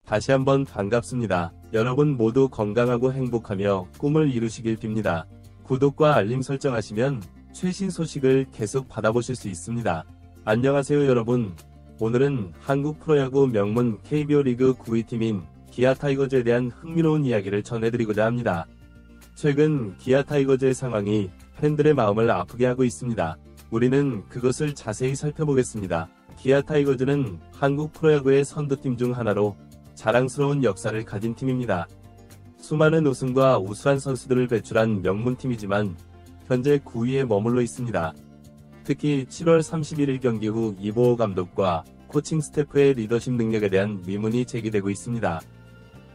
다시 한번 반갑습니다. 여러분 모두 건강하고 행복하며 꿈을 이루시길 빕니다. 구독과 알림 설정하시면 최신 소식을 계속 받아보실 수 있습니다. 안녕하세요 여러분. 오늘은 한국 프로야구 명문 KBO 리그 9위 팀인 기아 타이거즈에 대한 흥미로운 이야기를 전해드리고자 합니다. 최근 기아 타이거즈의 상황이 팬들의 마음을 아프게 하고 있습니다. 우리는 그것을 자세히 살펴보겠습니다. 기아 타이거즈는 한국 프로야구의 선두팀 중 하나로 자랑스러운 역사를 가진 팀입니다. 수많은 우승과 우수한 선수들을 배출한 명문팀이지만 현재 9위에 머물러 있습니다. 특히 7월 31일 경기 후 이보호 감독과 코칭 스태프의 리더십 능력에 대한 의문이 제기되고 있습니다.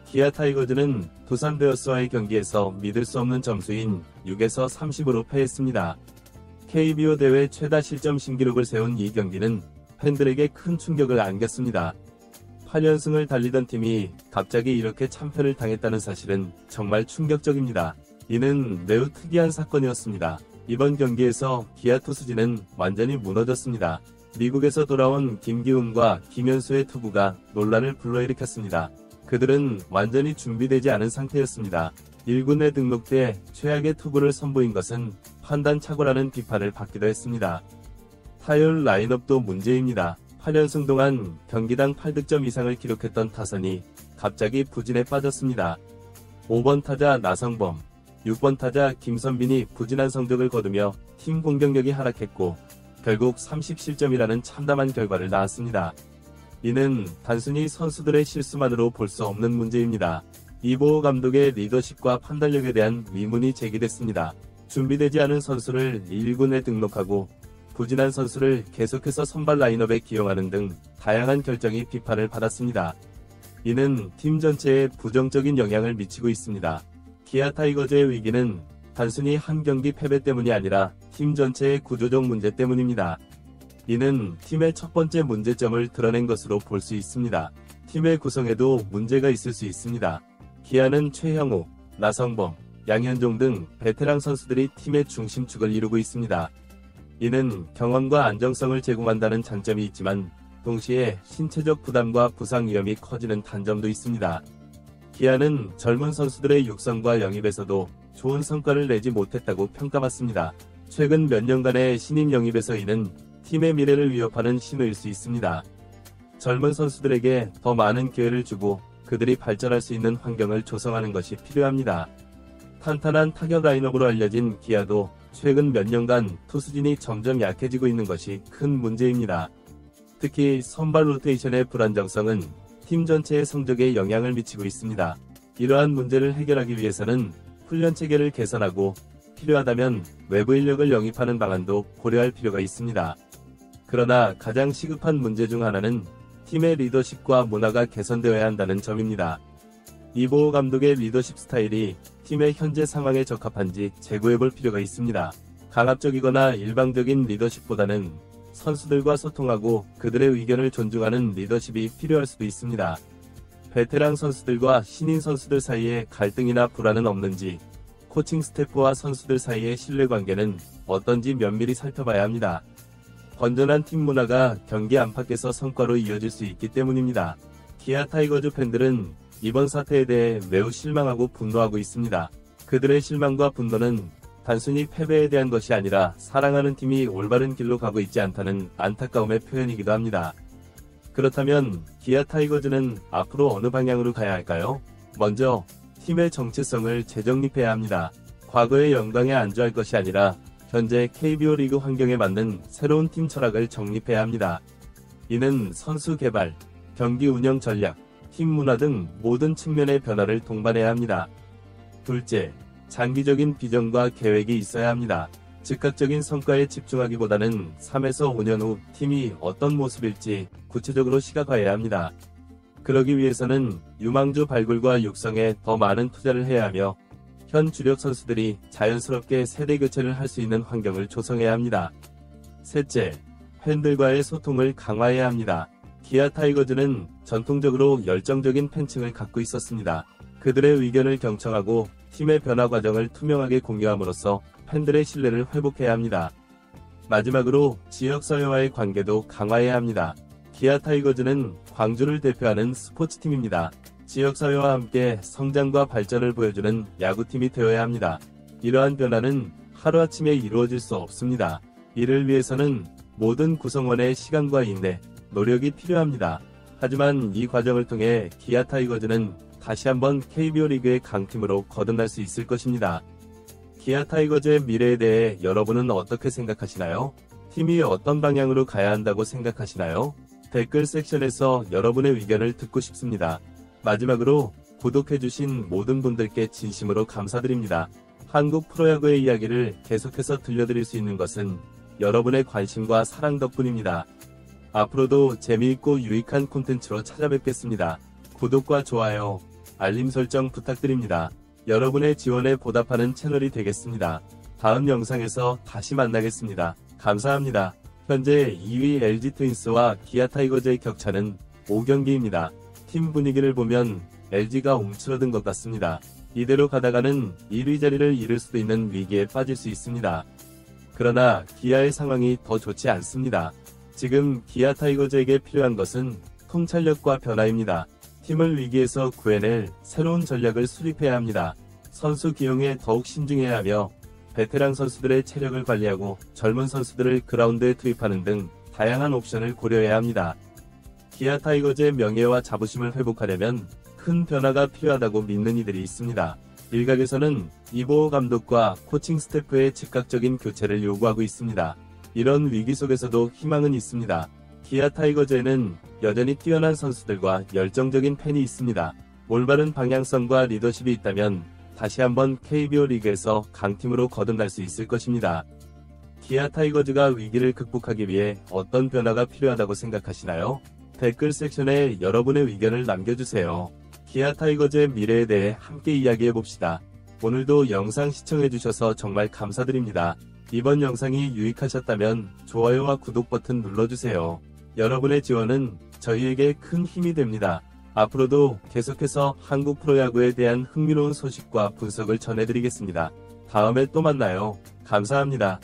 기아 타이거즈는 두산 베어스와의 경기에서 믿을 수 없는 점수인 6에서 30으로 패했습니다. KBO 대회 최다 실점 신기록을 세운 이 경기는 팬들에게 큰 충격을 안겼습니다. 8연승을 달리던 팀이 갑자기 이렇게 참패를 당했다는 사실은 정말 충격적입니다. 이는 매우 특이한 사건이었습니다. 이번 경기에서 기아 투수진은 완전히 무너졌습니다. 미국에서 돌아온 김기훈과 김현수의 투구가 논란을 불러일으켰습니다. 그들은 완전히 준비되지 않은 상태였습니다. 1군에 등록돼 최악의 투구를 선보인 것은 판단 착오라는 비판을 받기도 했습니다. 타율 라인업도 문제입니다. 8연승 동안 경기당 8득점 이상을 기록했던 타선이 갑자기 부진에 빠졌습니다. 5번 타자 나성범, 6번 타자 김선빈이 부진한 성적을 거두며 팀 공격력이 하락했고 결국 30실점이라는 참담한 결과를 낳았습니다. 이는 단순히 선수들의 실수만으로 볼 수 없는 문제입니다. 이보호 감독의 리더십과 판단력에 대한 의문이 제기됐습니다. 준비되지 않은 선수를 1군에 등록하고 부진한 선수를 계속해서 선발 라인업에 기용하는 등 다양한 결정이 비판을 받았습니다. 이는 팀 전체에 부정적인 영향을 미치고 있습니다. 기아 타이거즈의 위기는 단순히 한 경기 패배 때문이 아니라 팀 전체의 구조적 문제 때문입니다. 이는 팀의 첫 번째 문제점을 드러낸 것으로 볼 수 있습니다. 팀의 구성에도 문제가 있을 수 있습니다. 기아는 최형우, 나성범, 양현종 등 베테랑 선수들이 팀의 중심축을 이루고 있습니다. 이는 경험과 안정성을 제공한다는 장점이 있지만 동시에 신체적 부담과 부상 위험이 커지는 단점도 있습니다. 기아는 젊은 선수들의 육성과 영입에서도 좋은 성과를 내지 못했다고 평가받습니다. 최근 몇 년간의 신인 영입에서 이는 팀의 미래를 위협하는 신호일 수 있습니다. 젊은 선수들에게 더 많은 기회를 주고 그들이 발전할 수 있는 환경을 조성하는 것이 필요합니다. 탄탄한 타격 라인업으로 알려진 기아도 최근 몇 년간 투수진이 점점 약해지고 있는 것이 큰 문제입니다. 특히 선발 로테이션의 불안정성은 팀 전체의 성적에 영향을 미치고 있습니다. 이러한 문제를 해결하기 위해서는 훈련 체계를 개선하고 필요하다면 외부 인력을 영입하는 방안도 고려할 필요가 있습니다. 그러나 가장 시급한 문제 중 하나는 팀의 리더십과 문화가 개선되어야 한다는 점입니다. 이보호 감독의 리더십 스타일이 팀의 현재 상황에 적합한지 재고해볼 필요가 있습니다. 강압적이거나 일방적인 리더십보다는 선수들과 소통하고 그들의 의견을 존중하는 리더십이 필요할 수도 있습니다. 베테랑 선수들과 신인 선수들 사이에 갈등이나 불화는 없는지, 코칭 스태프와 선수들 사이의 신뢰관계는 어떤지 면밀히 살펴봐야 합니다. 건전한 팀 문화가 경기 안팎에서 성과로 이어질 수 있기 때문입니다. 기아 타이거즈 팬들은 이번 사태에 대해 매우 실망하고 분노하고 있습니다. 그들의 실망과 분노는 단순히 패배에 대한 것이 아니라 사랑하는 팀이 올바른 길로 가고 있지 않다는 안타까움의 표현이기도 합니다. 그렇다면 기아 타이거즈는 앞으로 어느 방향으로 가야 할까요? 먼저 팀의 정체성을 재정립해야 합니다. 과거의 영광에 안주할 것이 아니라 현재 KBO 리그 환경에 맞는 새로운 팀 철학을 정립해야 합니다. 이는 선수 개발, 경기 운영 전략, 팀 문화 등 모든 측면의 변화를 동반해야 합니다. 둘째, 장기적인 비전과 계획이 있어야 합니다. 즉각적인 성과에 집중하기보다는 3에서 5년 후 팀이 어떤 모습일지 구체적으로 시각화해야 합니다. 그러기 위해서는 유망주 발굴과 육성에 더 많은 투자를 해야 하며 현 주력 선수들이 자연스럽게 세대 교체를 할 수 있는 환경을 조성해야 합니다. 셋째, 팬들과의 소통을 강화해야 합니다. 기아 타이거즈는 전통적으로 열정적인 팬층을 갖고 있었습니다. 그들의 의견을 경청하고 팀의 변화 과정을 투명하게 공유함으로써 팬들의 신뢰를 회복해야 합니다. 마지막으로 지역사회와의 관계도 강화해야 합니다. 기아 타이거즈는 광주를 대표하는 스포츠팀입니다. 지역사회와 함께 성장과 발전을 보여주는 야구팀이 되어야 합니다. 이러한 변화는 하루아침에 이루어질 수 없습니다. 이를 위해서는 모든 구성원의 시간과 인내, 노력이 필요합니다. 하지만 이 과정을 통해 기아 타이거즈는 다시 한번 KBO 리그의 강팀으로 거듭날 수 있을 것입니다. 기아 타이거즈의 미래에 대해 여러분은 어떻게 생각하시나요? 팀이 어떤 방향으로 가야 한다고 생각하시나요? 댓글 섹션에서 여러분의 의견을 듣고 싶습니다. 마지막으로 구독해주신 모든 분들께 진심으로 감사드립니다. 한국 프로야구의 이야기를 계속해서 들려드릴 수 있는 것은 여러분의 관심과 사랑 덕분입니다. 앞으로도 재미있고 유익한 콘텐츠로 찾아뵙겠습니다. 구독과 좋아요, 알림 설정 부탁드립니다. 여러분의 지원에 보답하는 채널이 되겠습니다. 다음 영상에서 다시 만나겠습니다. 감사합니다. 현재 2위 LG 트윈스와 기아 타이거즈의 격차는 5경기입니다. 팀 분위기를 보면 LG가 움츠러든 것 같습니다. 이대로 가다가는 1위 자리를 잃을 수도 있는 위기에 빠질 수 있습니다. 그러나 기아의 상황이 더 좋지 않습니다. 지금 기아 타이거즈에게 필요한 것은 통찰력과 변화입니다. 팀을 위기에서 구해낼 새로운 전략을 수립해야 합니다. 선수 기용에 더욱 신중해야 하며 베테랑 선수들의 체력을 관리하고 젊은 선수들을 그라운드에 투입하는 등 다양한 옵션을 고려해야 합니다. 기아 타이거즈의 명예와 자부심을 회복하려면 큰 변화가 필요하다고 믿는 이들이 있습니다. 일각에서는 이보호 감독과 코칭 스태프의 즉각적인 교체를 요구하고 있습니다. 이런 위기 속에서도 희망은 있습니다. 기아 타이거즈에는 여전히 뛰어난 선수들과 열정적인 팬이 있습니다. 올바른 방향성과 리더십이 있다면 다시 한번 KBO 리그에서 강팀으로 거듭날 수 있을 것입니다. 기아 타이거즈가 위기를 극복하기 위해 어떤 변화가 필요하다고 생각하시나요? 댓글 섹션에 여러분의 의견을 남겨주세요. 기아 타이거즈의 미래에 대해 함께 이야기해봅시다. 오늘도 영상 시청해주셔서 정말 감사드립니다. 이번 영상이 유익하셨다면 좋아요와 구독 버튼 눌러주세요. 여러분의 지원은 저희에게 큰 힘이 됩니다. 앞으로도 계속해서 한국 프로야구에 대한 흥미로운 소식과 분석을 전해드리겠습니다. 다음에 또 만나요. 감사합니다.